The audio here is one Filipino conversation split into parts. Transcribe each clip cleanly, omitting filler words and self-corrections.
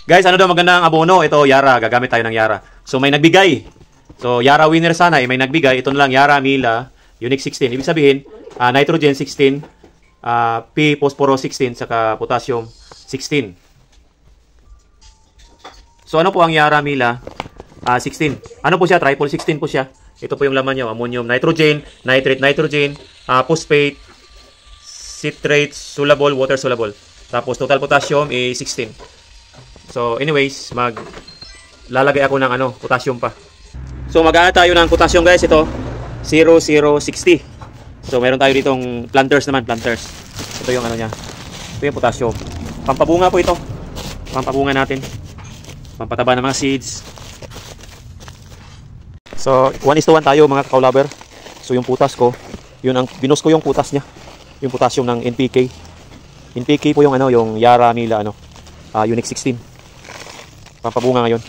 Guys, ano daw magandang abono? Ito, Yara. Gagamit tayo ng Yara. So, may nagbigay. So, Yara winner sana. May nagbigay. Ito na lang, Yara Mila, Unique 16. Ibig sabihin, nitrogen 16, P, phosphorus 16, saka potassium 16. So, ano po ang Yara Mila 16? Ano po siya? Triple 16 po siya. Ito po yung laman niya. Ammonium nitrogen, nitrate nitrogen, phosphate, citrate, soluble, water soluble. Tapos, total potassium is 16. So, anyways, lalagay ako ng potassium pa. So, mag-add tayo ng potassium, guys. Ito, 0060. So, meron tayo ditong planters naman, planters. Ito yung niya. Ito yung potassium. Pampabunga po ito. Pampabunga natin. Pampataba ng mga seeds. So, 1:1 tayo, mga kakao-lover. So, yung putas ko, binus ko yung putas niya. Yung potassium ng NPK. NPK po yung yung Yara Mila Unique 16. Pampabunga ngayon.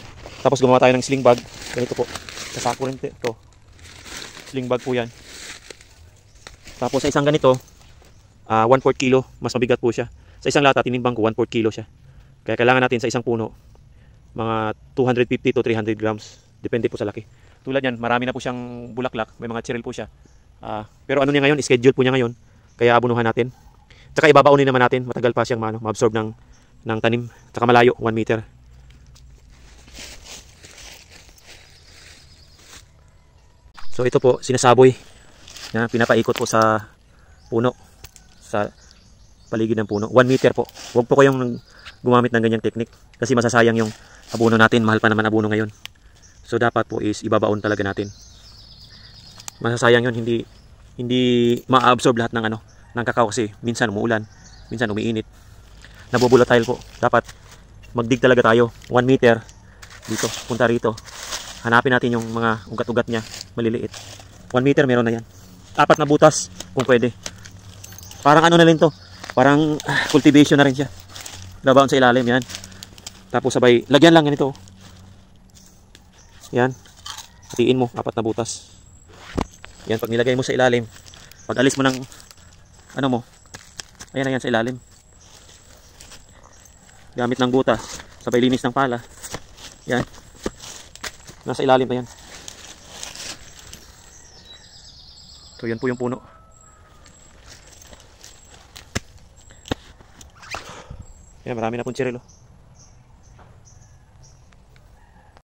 Tapos gumawa tayo ng sling bag. Ganito po. Kasako rin ito. Sling bag po yan. Tapos sa isang ganito, 1/4 kilo. Mas mabigat po siya. Sa isang lata, tinimbang ko 1/4 kilo siya. Kaya kailangan natin sa isang puno, mga 250 to 300 grams. Depende po sa laki. Tulad yan, marami na po siyang bulaklak. May mga cheryl po siya. Pero niya ngayon, schedule po niya ngayon. Kaya abunuhan natin. Tsaka ibabaunin naman natin. Matagal pa siyang ma-absorb ng tanim. Tsaka malayo, 1 meter. So ito po, sinasaboy. Pinapaikot po sa puno. Sa paligid ng puno. 1 meter po. Huwag po kayong gumamit ng ganyang technique. Kasi masasayang yung abono natin. Mahal pa naman abono ngayon. So dapat po is ibabaon talaga natin. Masasayang yun. Hindi ma-absorb lahat ng kakao kasi minsan umuulan. Minsan umiinit. Nabubulatile po. Dapat magdig talaga tayo. 1 meter. Dito. Punta rito. Hanapin natin yung mga ugat-ugat niya, maliliit. 1 meter meron na yan. 4 na butas, kung pwede. Parang na rin to. Parang cultivation na rin siya. Labaon sa ilalim, yan. Tapos sabay, lagyan lang ganito. Yan. Hatiin mo, 4 na butas. Yan, pag nilagay mo sa ilalim, pag alis mo ng, ayan na yan sa ilalim. Gamit ng butas, sabay linis ng pala. Yan. Nasa ilalim pa yan. So yan po yung puno. Yan, marami na pong cheryl.